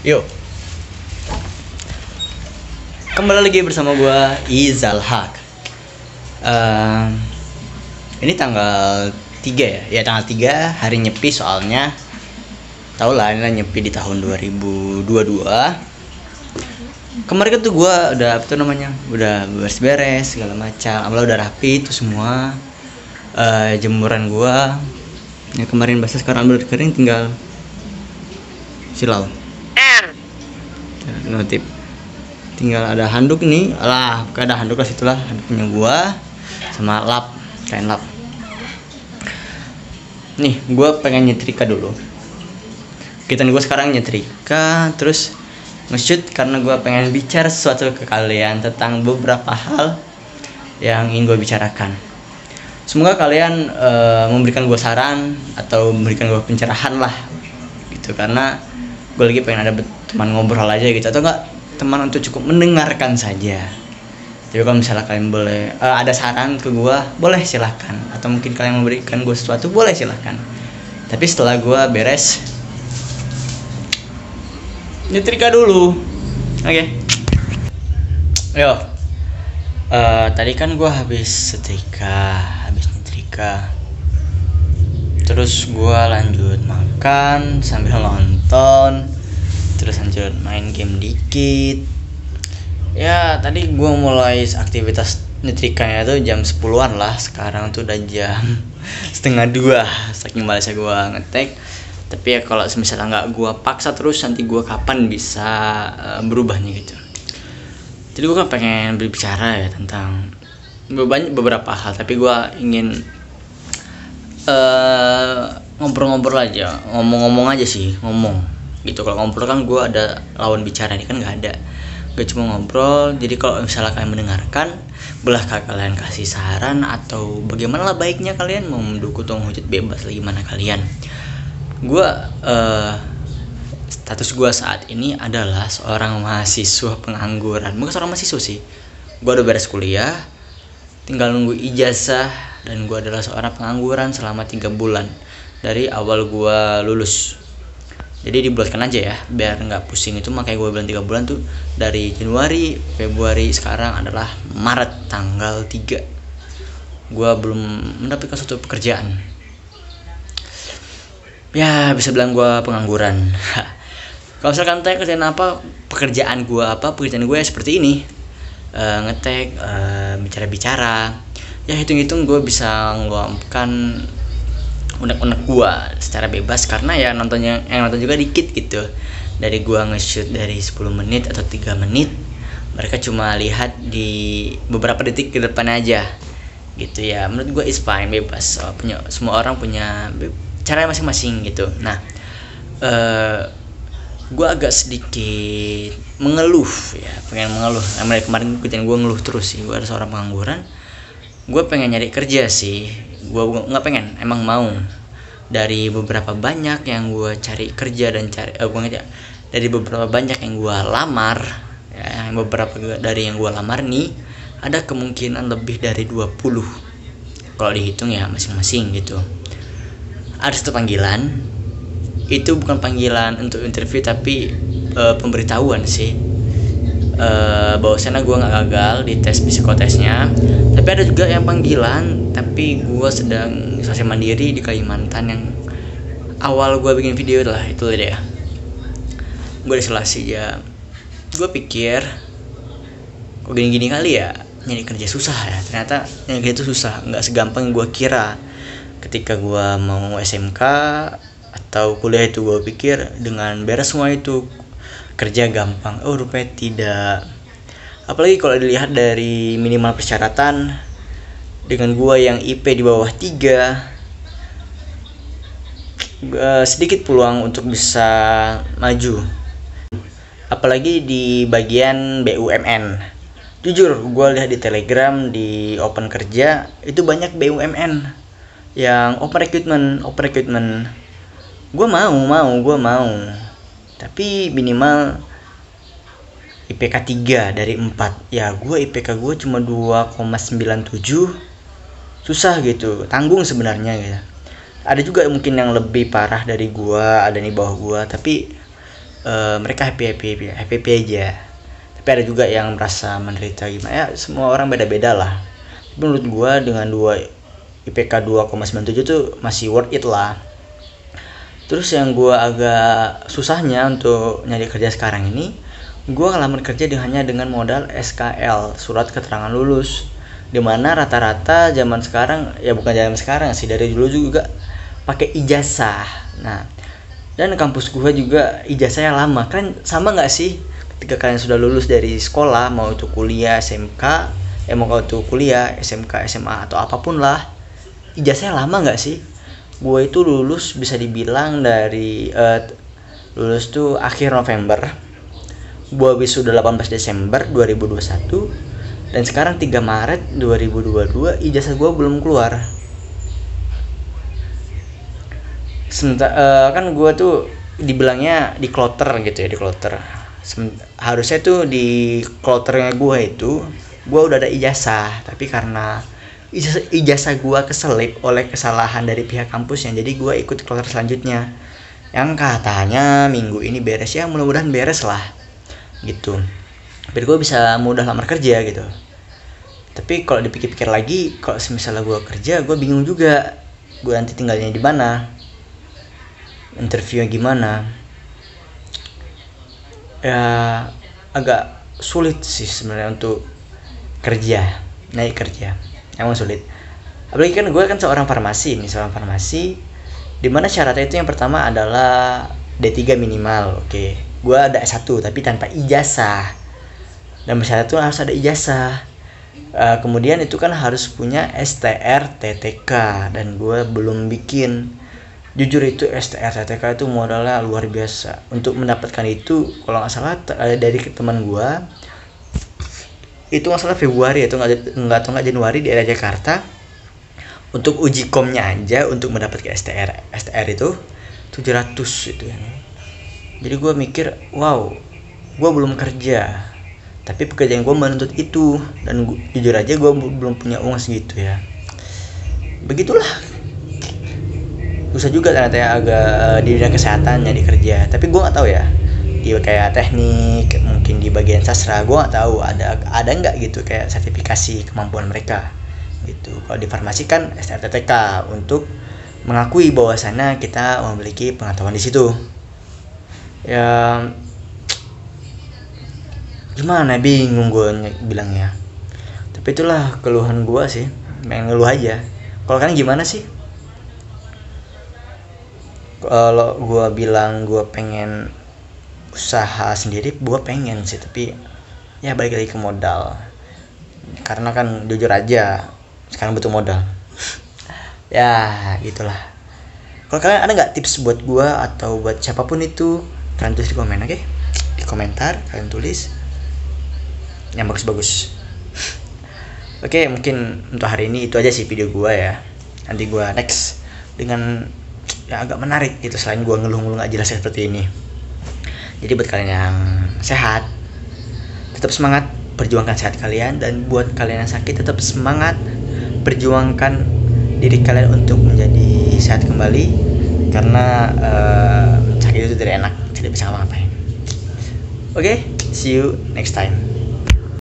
Yuk, kembali lagi bersama gua Izal Haq. Ini tanggal 3 ya? Ya tanggal 3, hari nyepi soalnya. Tau lah, ini nyepi di tahun 2022. Kemarin tuh gua udah udah beres-beres segala macam. Alhamdulillah udah rapi itu semua. Jemuran gua yang kemarin basah sekarang udah kering, tinggal silau. Notif, tinggal ada handuk nih, ada handuk lah, situlah handuknya gua sama lap, kain lap. Nih gua pengen nyetrika dulu. Kegiatan gua sekarang nyetrika, terus nge-shoot karena gua pengen bicara sesuatu ke kalian tentang beberapa hal yang ingin gua bicarakan. Semoga kalian memberikan gua saran atau memberikan gua pencerahan lah gitu, karena gue lagi pengen ada teman ngobrol aja gitu, atau enggak teman untuk cukup mendengarkan saja. Jadi kalau misalnya kalian boleh ada saran ke gue, boleh silahkan, atau mungkin kalian memberikan gue sesuatu, boleh silahkan. Tapi setelah gue beres nyetrika dulu, oke? Yo, tadi kan gue habis nyetrika, terus gue lanjut makan sambil nonton, terus lanjut main game dikit. Ya tadi gue mulai aktivitas nyetrikanya tuh jam 10-an lah. Sekarang tuh udah jam setengah 2, saking malasnya gue ngetek. Tapi ya kalau misalnya nggak gue paksa terus, nanti gue kapan bisa berubahnya gitu. Jadi gue kan pengen berbicara ya tentang beberapa hal, tapi gue ingin ngobrol-ngobrol aja, ngomong-ngomong aja sih, ngomong gitu. Kalau ngobrol kan gue ada lawan bicara, ini kan nggak ada, gue cuma ngobrol. Jadi kalau misalnya kalian mendengarkan, bolehkah kalian kasih saran atau bagaimana lah baiknya kalian mau mendukung atau menghujat, bebas lah gimana kalian. Gue status gue saat ini adalah seorang mahasiswa pengangguran. Bukan seorang mahasiswa sih, gue udah beres kuliah, tinggal nunggu ijazah, dan gue adalah seorang pengangguran selama 3 bulan dari awal gue lulus. Jadi dibulatkan aja ya biar nggak pusing itu, makanya gue bilang 3 bulan tuh dari Januari, Februari, sekarang adalah Maret tanggal 3. Gue belum mendapatkan suatu pekerjaan. Ya bisa bilang gue pengangguran. Kalau misalkan tanya kerjaan apa, pekerjaan gue ya seperti ini. Ngetek, bicara-bicara. Ya hitung-hitung gue bisa ngeluapkan unek-unek gue secara bebas, karena ya yang nonton juga dikit gitu. Dari gue nge-shoot dari 10 menit atau 3 menit, mereka cuma lihat di beberapa detik ke depan aja gitu ya. Menurut gue is fine, bebas. Semua orang punya cara masing-masing gitu. Nah, gue agak sedikit mengeluh ya, pengen mengeluh. Mulai kemarin gue ngeluh terus sih, gue ada seorang pengangguran. Gue pengen nyari kerja sih, gue nggak pengen, emang mau. Dari beberapa banyak yang gue cari kerja dan dari beberapa banyak yang gue lamar ya, dari yang gue lamar nih, ada kemungkinan lebih dari 20 kalau dihitung ya masing-masing gitu. Ada satu panggilan, itu bukan panggilan untuk interview, tapi pemberitahuan sih, bahwasanya gue nggak gagal di tes psikotesnya. Tapi ada juga yang panggilan, tapi gue sedang isolasi mandiri di Kalimantan, yang awal gue bikin video lah itu deh. Gue isolasi ya, gue pikir kok gini-gini kali ya, nyari kerja susah ya. Ternyata nyari kerja itu susah, nggak segampang gue kira. Ketika gue mau SMK atau kuliah itu gue pikir dengan beres semua itu kerja gampang. Oh rupanya tidak. Apalagi kalau dilihat dari minimal persyaratan, dengan gua yang IP di bawah 3, sedikit peluang untuk bisa maju. Apalagi di bagian BUMN. Jujur gua lihat di Telegram, di open kerja itu banyak BUMN yang open recruitment. Gua mau. Tapi minimal IPK 3 dari 4. Ya gue IPK gue cuma 2,97. Susah gitu, tanggung sebenarnya gitu. Ada juga mungkin yang lebih parah dari gue, ada di bawah gue, tapi mereka happy aja. Tapi ada juga yang merasa menderita gimana ya, semua orang beda-beda lah. Tapi menurut gue dengan IPK 2,97 tuh masih worth it lah. Terus yang gue agak susahnya untuk nyari kerja sekarang ini, gue ngelamar kerja hanya dengan modal SKL, surat keterangan lulus, dimana rata-rata zaman sekarang, ya bukan zaman sekarang sih, dari dulu juga pakai ijazah. Nah, dan kampus gue juga ijazahnya lama. Kan sama nggak sih ketika kalian sudah lulus dari sekolah, mau itu kuliah SMK, mau itu kuliah SMK SMA atau apapun lah, ijazahnya lama nggak sih? Gue itu lulus bisa dibilang dari lulus tuh akhir November, gue wisuda 18 Desember 2021, dan sekarang 3 Maret 2022 ijazah gue belum keluar. Kan gue tuh dibilangnya di kloter gitu ya, di kloter. Harusnya tuh di kloternya gue itu gue udah ada ijazah, tapi karena ijazah gue keselip oleh kesalahan dari pihak kampusnya, jadi gue ikut kloter selanjutnya yang katanya minggu ini beres. Ya mudah-mudahan beres lah gitu, biar gue bisa mudah lamar kerja gitu. Tapi kalau dipikir-pikir lagi, kalau misalnya gue kerja, gue bingung juga gue nanti tinggalnya di mana, interviewnya gimana. Ya agak sulit sih sebenarnya untuk naik kerja, emang sulit. Apalagi kan gue kan seorang farmasi, dimana syaratnya itu yang pertama adalah D3 minimal. Oke, gue ada S1 tapi tanpa ijazah, dan syarat itu harus ada ijazah. Kemudian itu kan harus punya STR TTK, dan gue belum bikin. Jujur itu STR TTK itu modalnya luar biasa. Untuk mendapatkan itu, kalau nggak salah dari teman gue itu nggak salah Februari atau nggak Januari di daerah Jakarta. Untuk uji komnya aja untuk mendapatkan STR itu 700 itu ya. Jadi gue mikir, wow, gue belum kerja, tapi pekerjaan gue menuntut itu, dan jujur aja gue belum punya uang segitu ya. Begitulah, susah juga ternyata ya, agak di bidang kesehatan nyari kerja. Tapi gue nggak tahu ya, di kayak teknik, mungkin di bagian sastra, gue nggak tahu ada nggak gitu kayak sertifikasi kemampuan mereka gitu. Kalau di farmasi kan STRTTK untuk mengakui bahwasannya kita memiliki pengetahuan di situ. Ya gimana, bingung gue bilangnya. Tapi itulah keluhan gue sih, pengen ngeluh aja. Kalau kalian gimana sih? Kalau gue bilang gue pengen usaha sendiri, gue pengen sih, tapi ya balik lagi ke modal. Karena kan jujur aja sekarang butuh modal. Ya gitulah. Kalau kalian ada nggak tips buat gue atau buat siapapun itu, kalian tulis di komen, oke? Di komentar kalian tulis yang bagus-bagus. Oke, mungkin untuk hari ini itu aja sih video gue ya. Nanti gue next dengan ya agak menarik gitu, selain gue ngeluh-ngeluh gak jelas seperti ini. Jadi buat kalian yang sehat, tetap semangat perjuangkan sehat kalian, dan buat kalian yang sakit tetap semangat perjuangkan diri kalian untuk menjadi sehat kembali, karena sakit itu tidak enak, tidak bisa ngapa-ngapain. Oke, see you next time.